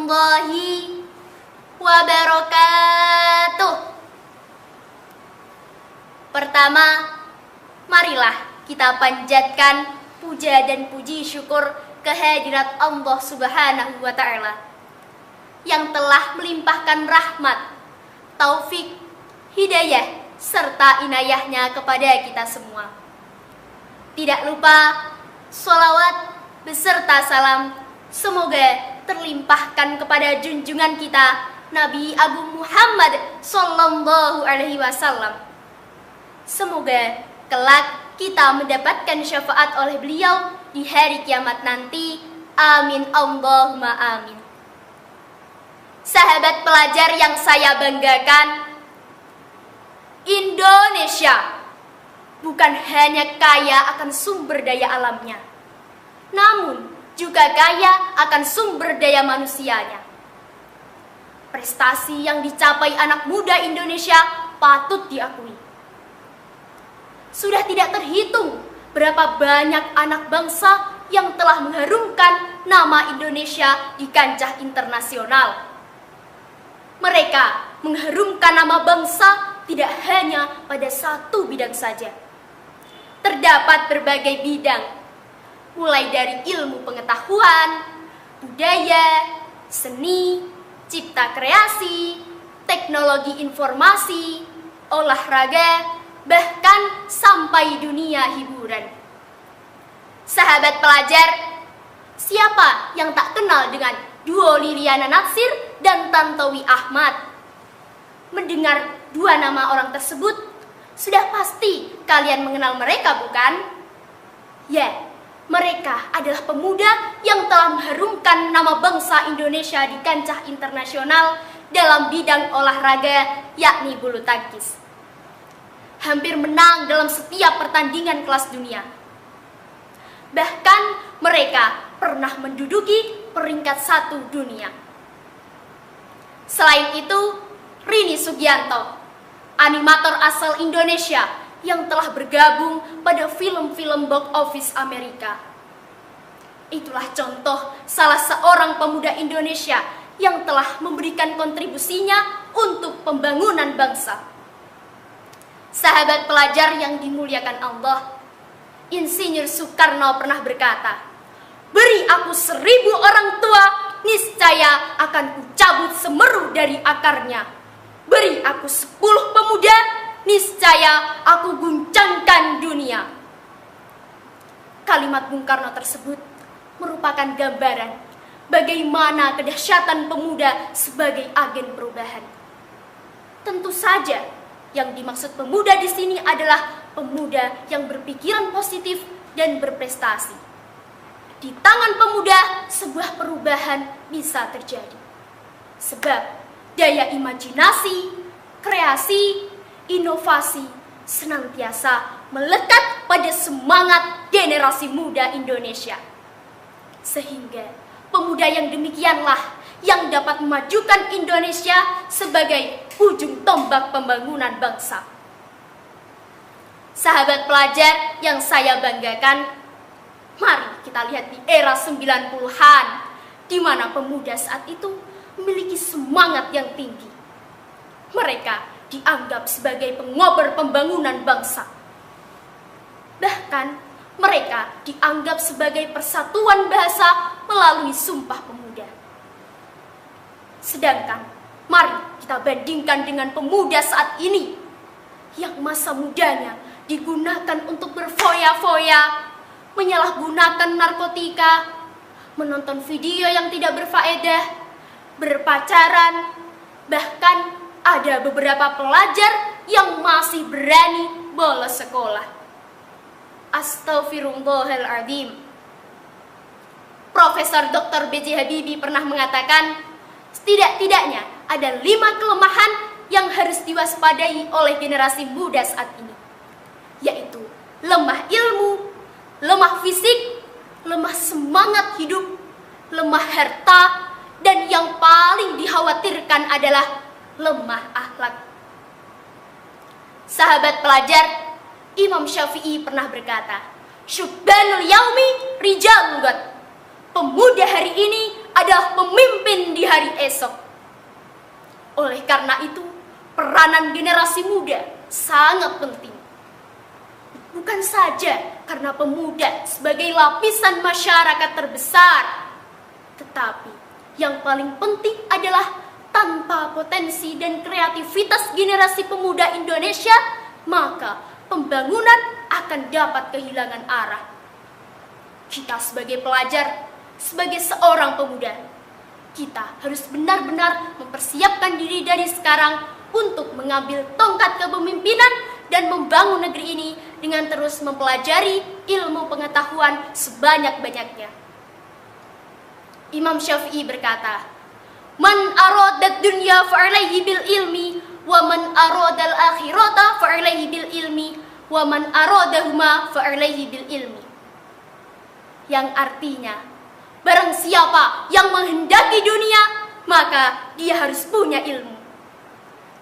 warahmatullahi wabarakatuh. Pertama, marilah kita panjatkan puja dan puji syukur kehadirat Allah Subhanahu wa Ta'ala yang telah melimpahkan rahmat, taufik, hidayah, serta inayahnya kepada kita semua. Tidak lupa, sholawat beserta salam semoga terlimpahkan kepada junjungan kita Nabi Agung Muhammad Sallallahu Alaihi Wasallam. Semoga kelak kita mendapatkan syafaat oleh beliau di hari kiamat nanti. Amin Allahumma amin. Sahabat pelajar yang saya banggakan, Indonesia bukan hanya kaya akan sumber daya alamnya, namun juga kaya akan sumber daya manusianya. Prestasi yang dicapai anak muda Indonesia patut diakui. Sudah tidak terhitung berapa banyak anak bangsa yang telah mengharumkan nama Indonesia di kancah internasional. Mereka mengharumkan nama bangsa tidak hanya pada satu bidang saja. Terdapat berbagai bidang, mulai dari ilmu pengetahuan, budaya, seni, cipta kreasi, teknologi informasi, olahraga, bahkan sampai dunia hiburan. Sahabat pelajar, siapa yang tak kenal dengan duo Liliana Natsir dan Tantowi Ahmad? Mendengar dua nama orang tersebut, sudah pasti kalian mengenal mereka, bukan? Ya, mereka adalah pemuda yang telah mengharumkan nama bangsa Indonesia di kancah internasional dalam bidang olahraga, yakni bulu tangkis. Hampir menang dalam setiap pertandingan kelas dunia. Bahkan mereka pernah menduduki peringkat 1 dunia. Selain itu, Rini Sugianto, animator asal Indonesia yang telah bergabung pada film-film box office Amerika. Itulah contoh salah seorang pemuda Indonesia yang telah memberikan kontribusinya untuk pembangunan bangsa. Sahabat pelajar yang dimuliakan Allah, Insinyur Soekarno pernah berkata, "Beri aku 1000 orang tua, niscaya akan kucabut semeru dari akarnya. Beri aku 10 pemuda, niscaya aku guncangkan dunia." Kalimat Bung Karno tersebut merupakan gambaran bagaimana kedahsyatan pemuda sebagai agen perubahan. Tentu saja yang dimaksud pemuda di sini adalah pemuda yang berpikiran positif dan berprestasi. Di tangan pemuda, sebuah perubahan bisa terjadi. Sebab daya imajinasi, kreasi, inovasi senantiasa melekat pada semangat generasi muda Indonesia. Sehingga pemuda yang demikianlah yang dapat memajukan Indonesia sebagai ujung tombak pembangunan bangsa. Sahabat pelajar yang saya banggakan, mari kita lihat di era 90-an, di mana pemuda saat itu memiliki semangat yang tinggi. Mereka dianggap sebagai pengobor pembangunan bangsa. Bahkan mereka dianggap sebagai persatuan bahasa melalui Sumpah Pemuda. Sedangkan mari kita bandingkan dengan pemuda saat ini yang masa mudanya digunakan untuk berfoya-foya, menyalahgunakan narkotika, menonton video yang tidak berfaedah, berpacaran, bahkan ada beberapa pelajar yang masih berani bolos sekolah. Astaghfirullahaladzim. Profesor Dr. B.J. Habibie pernah mengatakan, setidak-tidaknya ada 5 kelemahan yang harus diwaspadai oleh generasi muda saat ini, yaitu lemah ilmu, lemah fisik, lemah semangat hidup, lemah harta, dan yang paling dikhawatirkan adalah lemah akhlak. Sahabat pelajar, Imam Syafi'i pernah berkata, "Syubbanul yaumi rijalul ghad." Pemuda hari ini adalah pemimpin di hari esok. Oleh karena itu, peranan generasi muda sangat penting. Bukan saja karena pemuda sebagai lapisan masyarakat terbesar, tetapi yang paling penting adalah tanpa potensi dan kreativitas generasi pemuda Indonesia, maka pembangunan akan dapat kehilangan arah. Kita sebagai pelajar, sebagai seorang pemuda, kita harus benar-benar mempersiapkan diri dari sekarang untuk mengambil tongkat kepemimpinan dan membangun negeri ini dengan terus mempelajari ilmu pengetahuan sebanyak-banyaknya. Imam Syafi'i berkata, "Man aradad dunya fa'alaihi bil ilmi, wa man aradal akhirata fa'alaihi bil ilmi, wa man aradahuma fa'alaihi bil ilmi." Yang artinya, barang siapa yang menghendaki dunia, maka dia harus punya ilmu.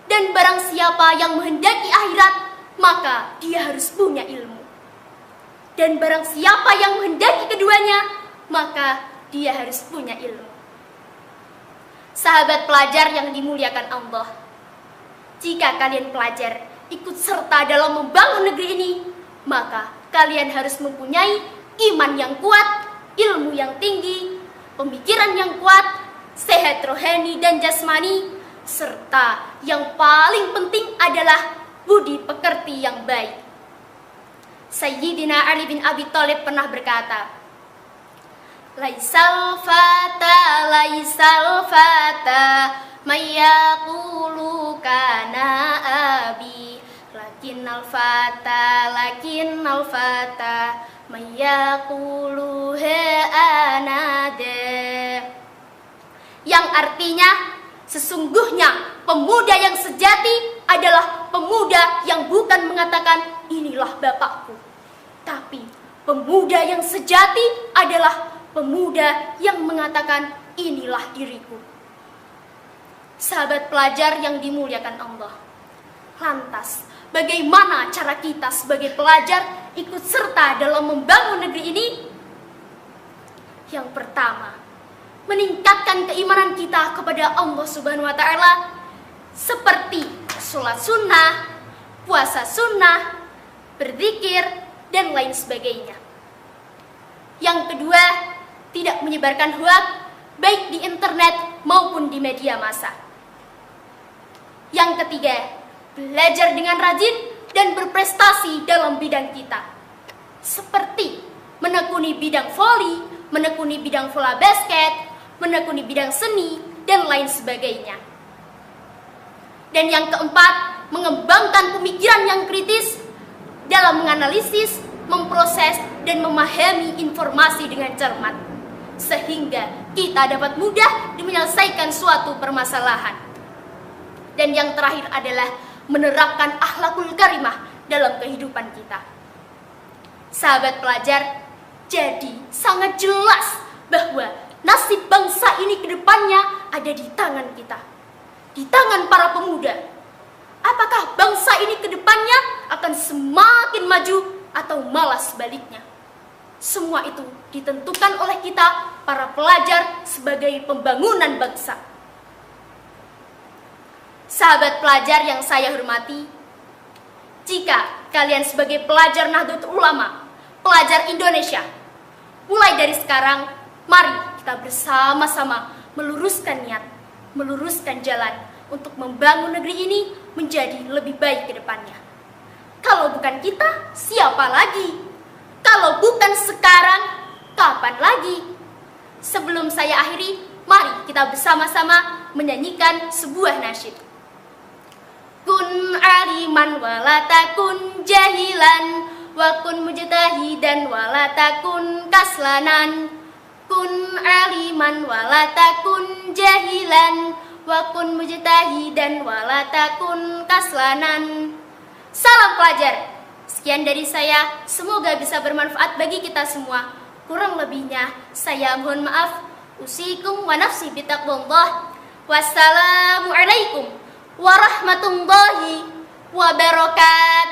Dan barang siapa yang menghendaki akhirat, maka dia harus punya ilmu. Dan barang siapa yang menghendaki keduanya, maka dia harus punya ilmu. Sahabat pelajar yang dimuliakan Allah, jika kalian pelajar ikut serta dalam membangun negeri ini, maka kalian harus mempunyai iman yang kuat, ilmu yang tinggi, pemikiran yang kuat, sehat rohani dan jasmani, serta yang paling penting adalah budi pekerti yang baik. Sayyidina Ali bin Abi Thalib pernah berkata, Laisal fata mayaqulu kana abi lakinnal fata mayaqulu anade. Yang artinya, sesungguhnya pemuda yang sejati adalah pemuda yang bukan mengatakan inilah bapakku, tapi pemuda yang sejati adalah pemuda yang mengatakan inilah diriku. Sahabat pelajar yang dimuliakan Allah, lantas bagaimana cara kita sebagai pelajar ikut serta dalam membangun negeri ini? Yang pertama, meningkatkan keimanan kita kepada Allah Subhanahu wa Ta'ala, seperti sholat sunnah, puasa sunnah, berzikir, dan lain sebagainya. Yang kedua, tidak menyebarkan hoaks baik di internet maupun di media massa. Yang ketiga, belajar dengan rajin dan berprestasi dalam bidang kita, seperti menekuni bidang voli, menekuni bidang bola basket, menekuni bidang seni, dan lain sebagainya. Dan yang keempat, mengembangkan pemikiran yang kritis dalam menganalisis, memproses, dan memahami informasi dengan cermat, sehingga kita dapat mudah menyelesaikan suatu permasalahan. Dan yang terakhir adalah menerapkan akhlakul karimah dalam kehidupan kita. Sahabat pelajar, jadi sangat jelas bahwa nasib bangsa ini ke depannya ada di tangan kita, di tangan para pemuda. Apakah bangsa ini ke depannya akan semakin maju atau malah sebaliknya? Semua itu ditentukan oleh kita, para pelajar, sebagai pembangunan bangsa. Sahabat pelajar yang saya hormati, jika kalian sebagai pelajar Nahdlatul Ulama, pelajar Indonesia, mulai dari sekarang, mari kita bersama-sama meluruskan niat, meluruskan jalan untuk membangun negeri ini menjadi lebih baik ke depannya. Kalau bukan kita, siapa lagi? Kalau bukan sekarang, kapan lagi? Sebelum saya akhiri, mari kita bersama-sama menyanyikan sebuah nasyid. Kun aliman walatakun jahilan, wa kun mujtahidan walatakun kaslanan. Kun aliman walatakun jahilan, wa kun mujtahidan walatakun kaslanan. Salam pelajar. Sekian dari saya, semoga bisa bermanfaat bagi kita semua. Kurang lebihnya saya mohon maaf. Usikum wa nafsi bitaqwallah. Wassalamualaikum warahmatullahi wabarakatuh.